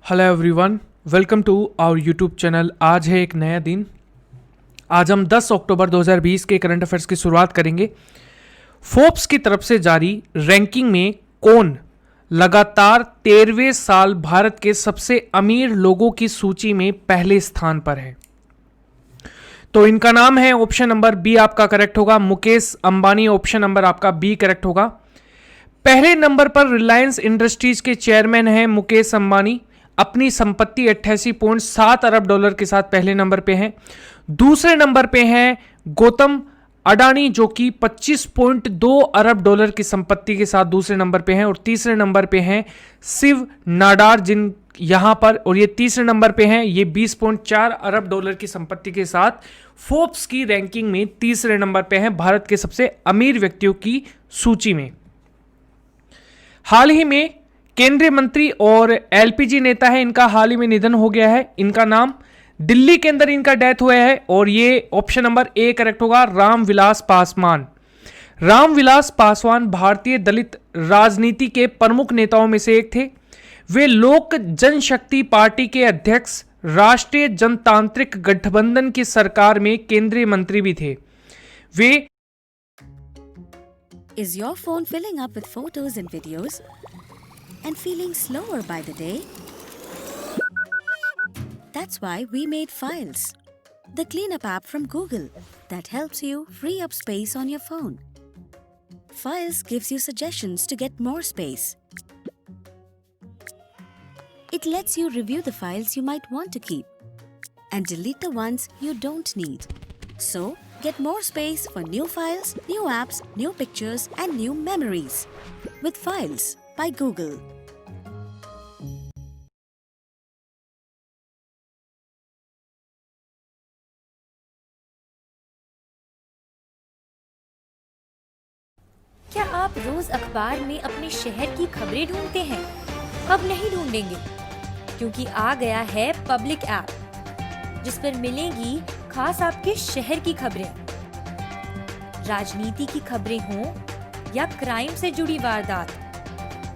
Hello everyone, welcome to our YouTube channel. आज है एक नया दिन। आज हम 10 अक्टूबर 2020 के करंट अफेयर्स की शुरुआत करेंगे। फोर्ब्स की तरफ से जारी रैंकिंग में कौन लगातार 13वें साल भारत के सबसे अमीर लोगों की सूची में पहले स्थान पर है? तो इनका नाम है, ऑप्शन नंबर बी आपका करेक्ट होगा, मुकेश अंबानी। ऑप्शन नंबर आपका बी करेक्ट होगा। पहले नंबर पर रिलायंस इंडस्ट्रीज के चेयरमैन हैं मुकेश अंबानी। अपनी संपत्ति 88.7 अरब डॉलर के साथ पहले नंबर पे हैं। दूसरे नंबर पे हैं गौतम अडानी, जो कि 25.2 अरब डॉलर की संपत्ति के साथ दूसरे नंबर पे हैं। और तीसरे नंबर पे हैं शिव नाडार, जिन यहां पर, और ये तीसरे नंबर पे हैं, ये 20.4 अरब डॉलर की संपत्ति के साथ फोर्ब्स की रैंकिंग में तीसरे नंबर पे हैं भारत के सबसे अमीर व्यक्तियों की सूची में। हाल ही में केंद्रीय मंत्री और एलपीजी नेता है, इनका हाल ही में निधन हो गया है। इनका नाम, दिल्ली के अंदर इनका डेथ हुआ है, और ये ऑप्शन नंबर ए करेक्ट होगा, रामविलास पासवान। रामविलास पासवान भारतीय दलित राजनीति के प्रमुख नेताओं में से एक थे। वे लोक जनशक्ति पार्टी के अध्यक्ष, राष्ट्रीय जनतांत्रिक गठबंधन की सरकार में केंद्रीय मंत्री भी थे। वे Is your phone filling up with photos and videos and feeling slower by the day? That's why we made Files, the cleanup app from Google that helps you free up space on your phone. Files gives you suggestions to get more space. It lets you review the files you might want to keep and delete the ones you don't need. So, get more space for new files, new apps, new pictures, and new memories with Files by Google. क्या आप रोज अखबार में अपने शहर की खबरें ढूंढते हैं? अब नहीं ढूंढेंगे, क्योंकि आ गया है पब्लिक ऐप, जिस पर मिलेंगी खास आपके शहर की खबरें। राजनीति की खबरें हों या क्राइम से जुड़ी वारदात,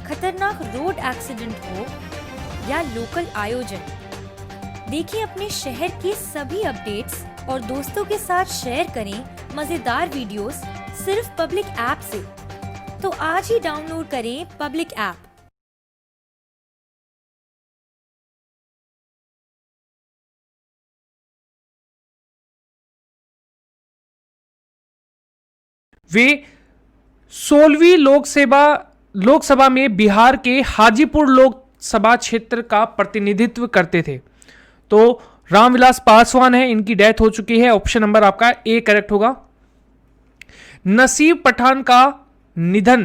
खतरनाक रोड एक्सीडेंट हो या लोकल आयोजन, देखिए अपने शहर के सभी अपडेट्स और दोस्तों के साथ शेयर करें मजेदार वीडियोस सिर्फ पब्लिक ऐप से। तो आज ही डाउनलोड करें पब्लिक ऐप। वे 16वीं लोकसभा में बिहार के हाजीपुर लोकसभा क्षेत्र का प्रतिनिधित्व करते थे। तो रामविलास पासवान है, इनकी डेथ हो चुकी है। ऑप्शन नंबर आपका ए करेक्ट होगा। नसीब पठान का निधन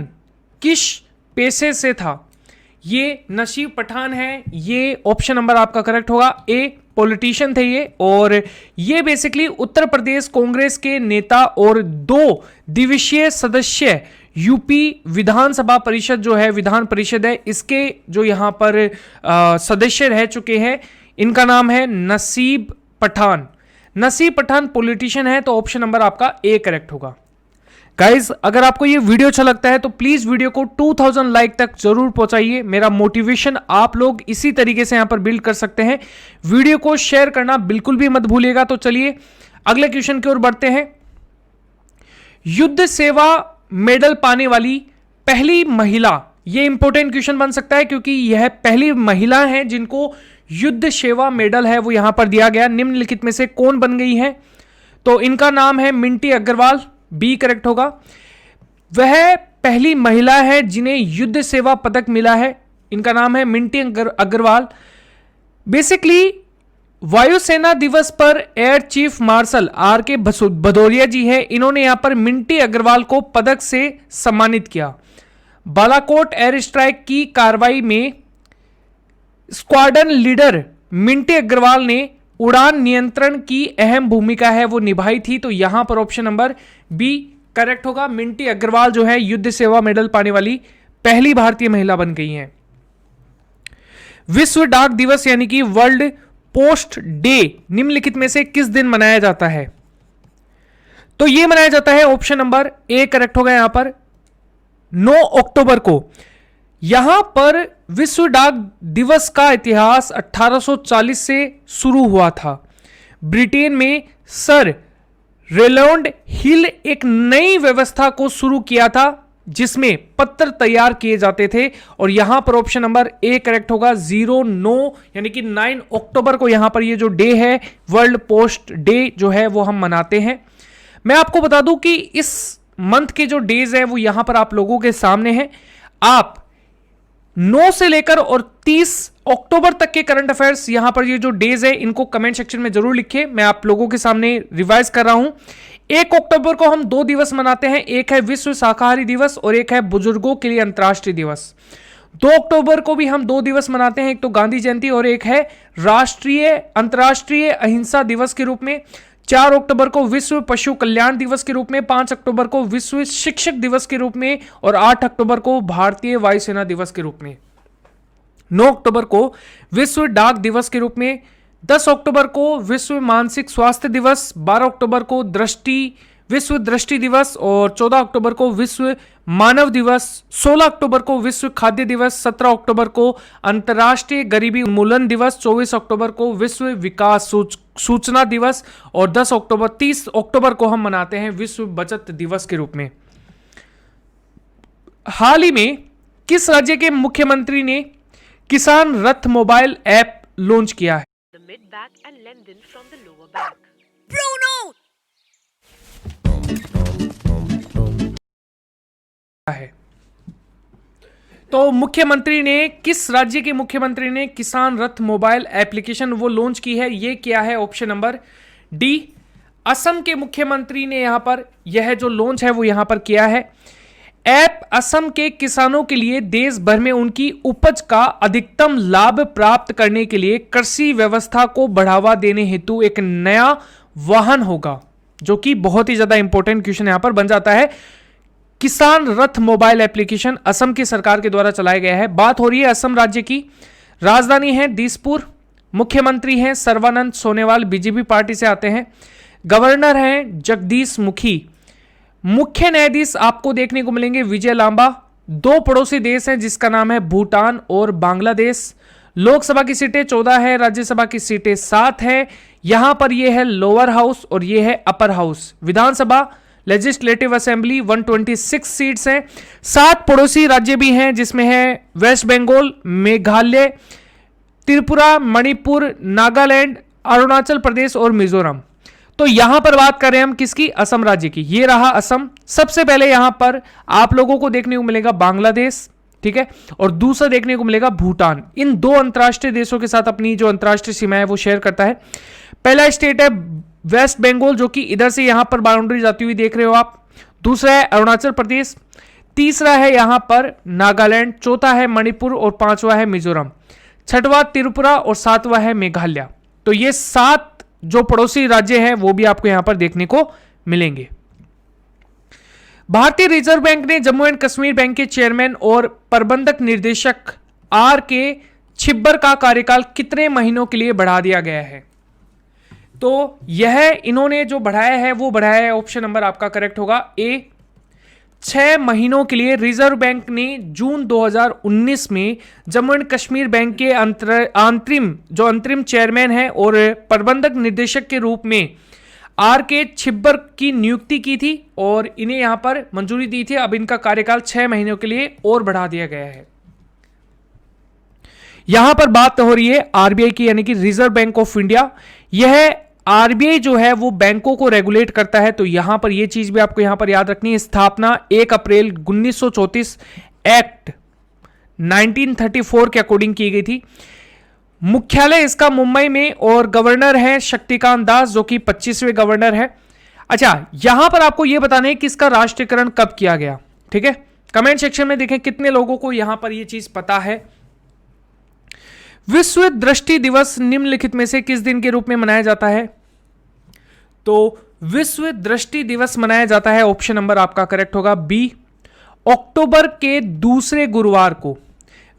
किस पेशे से था? ये नसीब पठान है, ये ऑप्शन नंबर आपका करेक्ट होगा, ए पॉलिटिशियन थे ये। और ये बेसिकली उत्तर प्रदेश कांग्रेस के नेता और 2 दिवसीय सदस्य यूपी विधानसभा परिषद जो है, विधान परिषद है, इसके जो यहां पर सदस्य रह चुके हैं। इनका नाम है नसीब पठान। नसीब पठान पॉलिटिशियन है, तो ऑप्शन नंबर आपका ए करेक्ट होगा। गाइज, अगर आपको ये वीडियो अच्छा लगता है तो प्लीज वीडियो को 2000 लाइक तक जरूर पहुंचाइए। मेरा मोटिवेशन आप लोग इसी तरीके से यहां पर बिल्ड कर सकते हैं। वीडियो को शेयर करना बिल्कुल भी मत भूलिएगा। तो चलिए अगले क्वेश्चन की ओर बढ़ते हैं। युद्ध सेवा मेडल पाने वाली पहली महिला, यह इंपॉर्टेंट क्वेश्चन बन सकता है क्योंकि यह पहली महिला है जिनको युद्ध सेवा मेडल है वो यहां पर दिया गया। निम्नलिखित में से कौन बन गई है? तो इनका नाम है मिंटी अग्रवाल, बी करेक्ट होगा। वह पहली महिला है जिन्हें युद्ध सेवा पदक मिला है। इनका नाम है मिंटी अग्रवाल। बेसिकली वायुसेना दिवस पर एयर चीफ मार्शल आर के भदौरिया जी हैं, इन्होंने यहां पर मिंटी अग्रवाल को पदक से सम्मानित किया। बालाकोट एयर स्ट्राइक की कार्रवाई में स्क्वाड्रन लीडर मिंटी अग्रवाल ने उड़ान नियंत्रण की अहम भूमिका है वो निभाई थी। तो यहां पर ऑप्शन नंबर बी करेक्ट होगा। मिंटी अग्रवाल जो है युद्ध सेवा मेडल पाने वाली पहली भारतीय महिला बन गई हैं। विश्व डाक दिवस यानी कि वर्ल्ड पोस्ट डे निम्नलिखित में से किस दिन मनाया जाता है? तो यह मनाया जाता है, ऑप्शन नंबर ए करेक्ट होगा यहां पर, 9 अक्टूबर को। यहां पर विश्व डाक दिवस का इतिहास 1840 से शुरू हुआ था। ब्रिटेन में सर रेलैंड हिल एक नई व्यवस्था को शुरू किया था जिसमें पत्र तैयार किए जाते थे, और यहां पर ऑप्शन नंबर ए करेक्ट होगा। 09 यानी कि 9 अक्टूबर को यहां पर ये जो डे है वर्ल्ड पोस्ट डे जो है वो हम मनाते हैं। मैं आपको बता दूं कि इस मंथ के जो डेज है वो यहां पर आप लोगों के सामने हैं। आप 9 से लेकर और 30 अक्टूबर तक के करंट अफेयर्स यहां पर ये जो डेज है इनको कमेंट सेक्शन में जरूर लिखिए। मैं आप लोगों के सामने रिवाइज कर रहा हूं। 1 अक्टूबर को हम 2 दिवस मनाते हैं, एक है विश्व शाकाहारी दिवस और एक है बुजुर्गों के लिए अंतर्राष्ट्रीय दिवस। 2 अक्टूबर को भी हम 2 दिवस मनाते हैं, एक तो गांधी जयंती और एक है अंतर्राष्ट्रीय अहिंसा दिवस के रूप में। 4 अक्टूबर को विश्व पशु कल्याण दिवस के रूप में, 5 अक्टूबर को विश्व शिक्षक दिवस के रूप में और 8 अक्टूबर को भारतीय वायुसेना दिवस के रूप में। 9 अक्टूबर को विश्व डाक दिवस के रूप में, 10 अक्टूबर को विश्व मानसिक स्वास्थ्य दिवस, 12 अक्टूबर को विश्व दृष्टि दिवस और 14 अक्टूबर को विश्व मानव दिवस, 16 अक्टूबर को विश्व खाद्य दिवस, 17 अक्टूबर को अंतर्राष्ट्रीय गरीबी उन्मूलन दिवस, 24 अक्टूबर को विश्व विकास सूचना दिवस और 30 अक्टूबर को हम मनाते हैं विश्व बचत दिवस के रूप में। हाल ही में किस राज्य के मुख्यमंत्री ने किसान रथ मोबाइल ऐप लॉन्च किया है? The mid back and lengthen from the lower back. है तो मुख्यमंत्री ने, किस राज्य के मुख्यमंत्री ने किसान रथ मोबाइल एप्लीकेशन वो लॉन्च की है? ये क्या है? ऑप्शन नंबर डी, असम के मुख्यमंत्री ने यहां पर यह जो लॉन्च है वो यहां पर किया है। ऐप असम के किसानों के लिए देश भर में उनकी उपज का अधिकतम लाभ प्राप्त करने के लिए कृषि व्यवस्था को बढ़ावा देने हेतु एक नया वाहन होगा, जो कि बहुत ही ज्यादा इंपॉर्टेंट क्वेश्चन यहां पर बन जाता है। किसान रथ मोबाइल एप्लीकेशन असम की सरकार के द्वारा चलाया गया है। बात हो रही है असम राज्य की। राजधानी है दिसपुर, मुख्यमंत्री हैं सर्बानंद सोनोवाल, बीजेपी पार्टी से आते हैं। गवर्नर हैं जगदीश मुखी। मुख्य न्यायाधीश आपको देखने को मिलेंगे विजय लांबा। 2 पड़ोसी देश हैं जिसका नाम है भूटान और बांग्लादेश। लोकसभा की सीटें 14 है, राज्यसभा की सीटें 7 है। यहां पर यह है लोअर हाउस और यह है अपर हाउस। विधानसभा लेजिस्लेटिव असेंबली 126 सीट्स हैं। 7 पड़ोसी राज्य भी हैं जिसमें है वेस्ट बंगाल, मेघालय, त्रिपुरा, मणिपुर, नागालैंड, अरुणाचल प्रदेश और मिजोरम। तो यहां पर बात कर रहे हैं हम किसकी? असम राज्य की। ये रहा असम। सबसे पहले यहां पर आप लोगों को देखने को मिलेगा बांग्लादेश, ठीक है, और दूसरा देखने को मिलेगा भूटान। इन 2 अंतरराष्ट्रीय देशों के साथ अपनी जो अंतरराष्ट्रीय सीमा है वो शेयर करता है। पहला स्टेट है वेस्ट बंगाल, जो कि इधर से यहां पर बाउंड्री जाती हुई देख रहे हो आप। दूसरा है अरुणाचल प्रदेश, तीसरा है यहां पर नागालैंड, चौथा है मणिपुर और 5वां है मिजोरम, 6वां त्रिपुरा और 7वां है मेघालय। तो ये 7 जो पड़ोसी राज्य हैं वो भी आपको यहां पर देखने को मिलेंगे। भारतीय रिजर्व बैंक ने जम्मू एंड कश्मीर बैंक के चेयरमैन और प्रबंधक निर्देशक R.K. छिब्बर का कार्यकाल कितने महीनों के लिए बढ़ा दिया गया है? तो यह इन्होंने जो बढ़ाया है वो बढ़ाया है, ऑप्शन नंबर आपका करेक्ट होगा ए, 6 महीनों के लिए। रिजर्व बैंक ने जून 2019 में जम्मू एंड कश्मीर बैंक के अंतरिम चेयरमैन है और प्रबंधक निर्देशक के रूप में R.K. छिब्बर की नियुक्ति की थी और इन्हें यहां पर मंजूरी दी थी। अब इनका कार्यकाल 6 महीनों के लिए और बढ़ा दिया गया है। यहां पर बात हो रही है आरबीआई की, यानी कि रिजर्व बैंक ऑफ इंडिया। यह आरबीआई जो है वो बैंकों को रेगुलेट करता है। तो यहां पर यह चीज भी आपको यहां पर याद रखनी है। स्थापना 1 अप्रैल 1934 एक्ट 1934 के अकॉर्डिंग की गई थी। मुख्यालय इसका मुंबई में और गवर्नर है शक्तिकांत दास, जो कि 25वें गवर्नर है। अच्छा, यहां पर आपको यह बताना है कि इसका राष्ट्रीयकरण कब किया गया, ठीक है। कमेंट सेक्शन में देखें कितने लोगों को यहां पर यह चीज पता है। विश्व दृष्टि दिवस निम्नलिखित में से किस दिन के रूप में मनाया जाता है? तो विश्व दृष्टि दिवस मनाया जाता है, ऑप्शन नंबर आपका करेक्ट होगा बी, अक्टूबर के दूसरे गुरुवार को।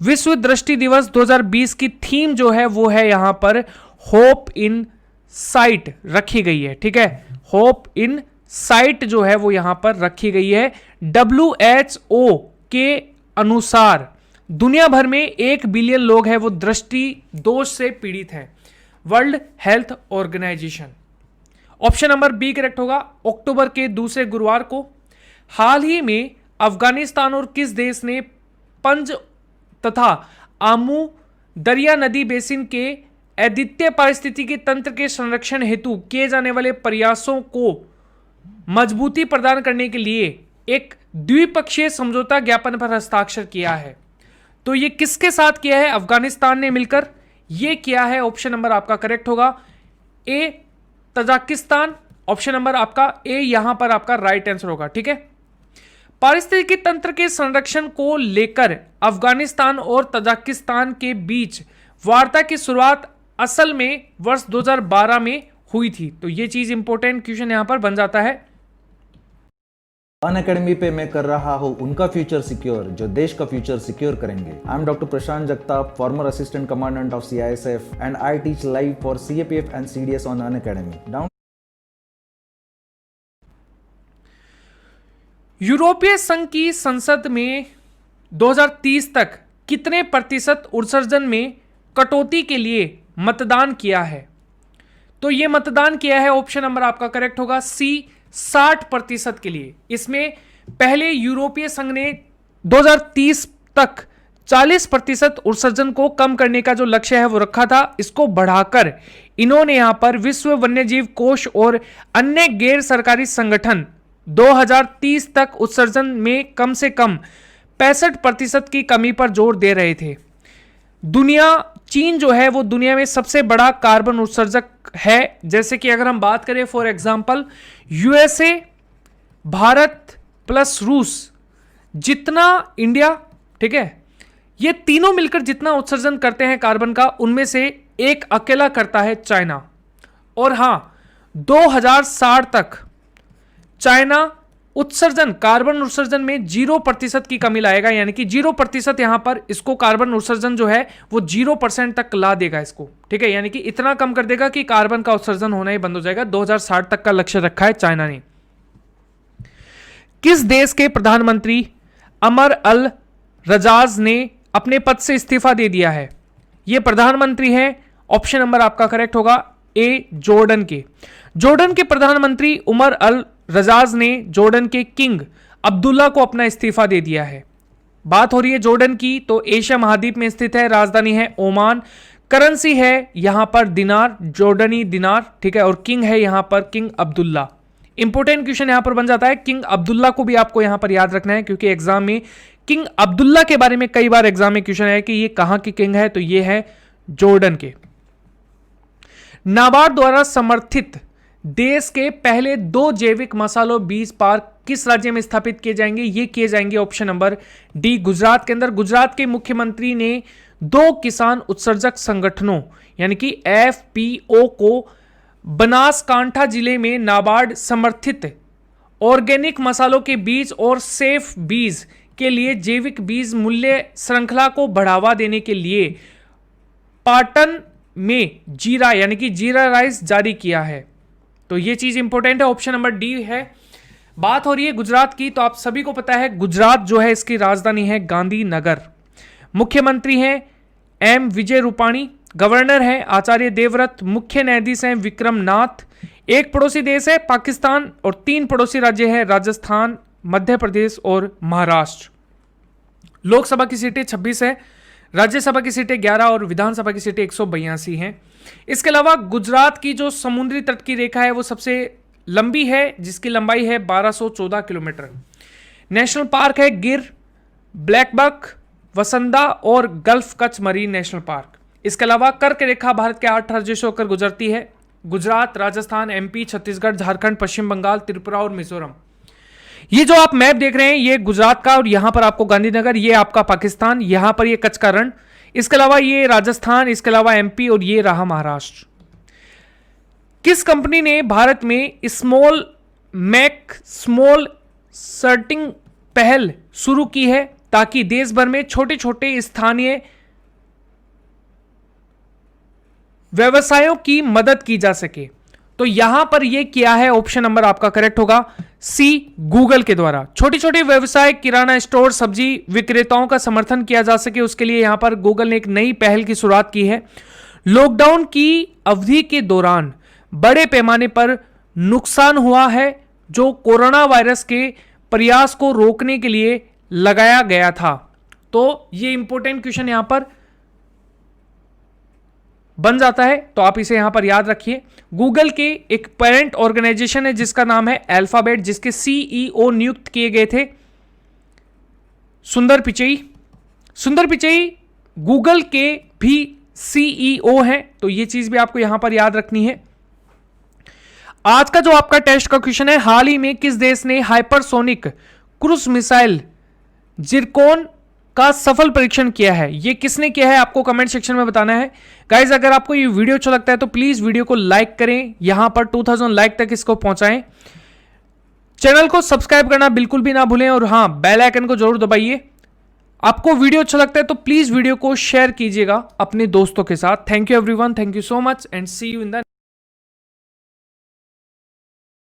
विश्व दृष्टि दिवस 2020 की थीम जो है वो है यहां पर होप इन साइट रखी गई है, ठीक है। होप इन साइट जो है वो यहां पर रखी गई है। WHO के अनुसार दुनिया भर में 1 बिलियन लोग हैं वो दृष्टि दोष से पीड़ित हैं? World Health Organization. Option number B correct होगा, अक्टूबर के दूसरे गुरुवार को। हाल ही में अफगानिस्तान और किस देश ने पंज तथा आमू दरिया नदी बेसिन के अद्वितीय पारिस्थितिकी तंत्र के संरक्षण हेतु किए जाने वाले प्रयासों को मजबूती प्रदान करने के लिए एक द्विपक्षीय समझौता ज्ञापन पर हस्ताक्षर किया है? तो ये किसके साथ किया है? अफगानिस्तान ने मिलकर ये किया है। ऑप्शन नंबर आपका करेक्ट होगा ए तजाकिस्तान। ऑप्शन नंबर आपका ए यहां पर आपका राइट आंसर होगा। ठीक है, पारिस्थितिकी तंत्र के संरक्षण को लेकर अफगानिस्तान और तजाकिस्तान के बीच वार्ता की शुरुआत असल में वर्ष 2012 में हुई थी। तो ये चीज इंपॉर्टेंट क्वेश्चन यहां पर बन जाता है। अनअकैडमी पे मैं कर रहा हूँ उनका फ्यूचर सिक्योर जो देश का फ्यूचर सिक्योर करेंगे। I am doctor Prashant Jagtap, farmer assistant commandant of CISF and I teach live for CAPF and CDS on Unacademy. यूरोपीय संघ की संसद में 2030 तक कितने प्रतिशत उत्सर्जन में कटौती के लिए मतदान किया है? तो ये मतदान किया है, ऑप्शन नंबर आपका करेक्ट होगा सी 60% के लिए। इसमें पहले यूरोपीय संघ ने 2030 तक 40% उत्सर्जन को कम करने का जो लक्ष्य है वो रखा था। इसको बढ़ाकर इन्होंने यहां पर विश्व वन्यजीव कोष और अन्य गैर सरकारी संगठन 2030 तक उत्सर्जन में कम से कम 65% की कमी पर जोर दे रहे थे। चीन जो है वो दुनिया में सबसे बड़ा कार्बन उत्सर्जक है। जैसे कि अगर हम बात करें for example USA, Bharat plus रूस, जितना इंडिया, ठीक है, ये तीनों मिलकर जितना उत्सर्जन करते हैं कार्बन का, उनमें से एक अकेला करता है चाइना। और हां, 2060 तक चाइना उत्सर्जन, कार्बन उत्सर्जन में 0% की कमी लाएगा, यानी कि 0% यहां पर इसको कार्बन उत्सर्जन जो है वो 0% तक ला देगा इसको। ठीक है, यानी कि इतना कम कर देगा कि कार्बन का उत्सर्जन होना ही बंद हो जाएगा। 2060 तक का लक्ष्य रखा है चाइना ने। किस देश के प्रधानमंत्री अमर अल रजाज ने अपने पद से इस्तीफा दे दिया है? यह प्रधानमंत्री हैं, ऑप्शन नंबर आपका करेक्ट होगा ए जॉर्डन के। जॉर्डन के प्रधानमंत्री उमर अल रजाज ने जॉर्डन के किंग अब्दुल्ला को अपना इस्तीफा दे दिया है। बात हो रही है जॉर्डन की, तो एशिया महाद्वीप में स्थित है, राजधानी है ओमान, करेंसी है यहां पर दिनार, जॉर्डनी दिनार। ठीक है, और किंग है यहां पर किंग अब्दुल्ला। इंपॉर्टेंट क्वेश्चन यहां पर बन जाता है, किंग अब्दुल्ला को भी आपको यहां पर याद रखना है, क्योंकि एग्जाम में किंग अब्दुल्ला के बारे में कई बार एग्जाम में क्वेश्चन है कि ये कहां के किंग है, तो ये है जॉर्डन के। नाबार्ड द्वारा समर्थित देश के पहले 2 जैविक मसालों बीज पार्क किस राज्य में स्थापित किए जाएंगे? ये किए जाएंगे ऑप्शन नंबर डी, गुजरात के अंदर। गुजरात के मुख्यमंत्री ने 2 किसान उत्सर्जक संगठनों यानी कि FPO को बनासकांठा जिले में नाबार्ड समर्थित ऑर्गेनिक मसालों के बीज और सेफ बीज के लिए जैविक बीज मूल्य श्रृंखला को बढ़ावा देने के लिए पाटन में जीरा यानी कि जीरा राइस जारी किया है। तो ये चीज इंपॉर्टेंट है, ऑप्शन नंबर डी है। बात हो रही है गुजरात की, तो आप सभी को पता है गुजरात जो है इसकी राजधानी है गांधीनगर। मुख्यमंत्री हैं M विजय रूपाणी, गवर्नर हैं आचार्य देवव्रत, मुख्य न्यायाधीश हैं विक्रम नाथ। एक पड़ोसी देश है पाकिस्तान और 3 पड़ोसी राज्य हैं राजस्थान, मध्य प्रदेश और महाराष्ट्र। लोकसभा की सीटें 26 है, राज्यसभा की सीटें 11 और विधानसभा की सीटें 182 हैं। इसके अलावा गुजरात की जो समुद्री तट की रेखा है वो सबसे लंबी है, जिसकी लंबाई है 1214 किलोमीटर। नेशनल पार्क है गिर, ब्लैकबक, वसंदा और gulf Kutch marine national park. इसके अलावा कर्क रेखा भारत के 8 राज्यों से होकर गुजरती है, गुजरात, राजस्थान, MP, छत्तीसगढ़, झारखंड, पश्चिम बंगाल, त्रिपुरा और मिजोरम। ये जो आप मैप देख रहे हैं ये गुजरात का, और यहां पर आपको गांधीनगर, ये आपका पाकिस्तान, यहां पर ये कच्छ का रण, इसके अलावा ये राजस्थान, इसके अलावा MP और ये रहा महाराष्ट्र। किस कंपनी ने भारत में स्मॉल सर्टिंग पहल शुरू की है ताकि देश भर में छोटे छोटे स्थानीय व्यवसायों की मदद की जा सके? तो यहां पर यह किया है, ऑप्शन नंबर आपका करेक्ट होगा सी, गूगल के द्वारा। छोटे छोटे व्यवसाय, किराना स्टोर, सब्जी विक्रेताओं का समर्थन किया जा सके उसके लिए यहां पर गूगल ने एक नई पहल की शुरुआत की है। लॉकडाउन की अवधि के दौरान बड़े पैमाने पर नुकसान हुआ है जो कोरोना वायरस के प्रयास को रोकने के लिए लगाया गया था। तो ये इंपॉर्टेंट क्वेश्चन यहां पर बन जाता है, तो आप इसे यहां पर याद रखिए। गूगल के एक पेरेंट ऑर्गेनाइजेशन है जिसका नाम है अल्फाबेट, जिसके सीईओ नियुक्त किए गए थे सुंदर पिचई। सुंदर पिचई गूगल के भी सीईओ हैं, तो ये चीज भी आपको यहां पर याद रखनी है। आज का जो आपका टेस्ट का क्वेश्चन है, हाल ही में किस देश ने हाइपरसोनिक क्रूज मिसाइल जिरकोन का सफल परीक्षण किया है? ये किसने किया है आपको कमेंट सेक्शन में बताना है। गाइज अगर आपको ये वीडियो अच्छा लगता है तो प्लीज वीडियो को लाइक करें, यहां पर 2000 लाइक तक इसको पहुंचाएं। चैनल को सब्सक्राइब करना बिल्कुल भी ना भूलें और हां बेल आइकन को जरूर दबाइए। आपको वीडियो अच्छा लगता है तो प्लीज वीडियो को शेयर कीजिएगा अपने दोस्तों के साथ। Thank you everyone, thank you so much and see you in the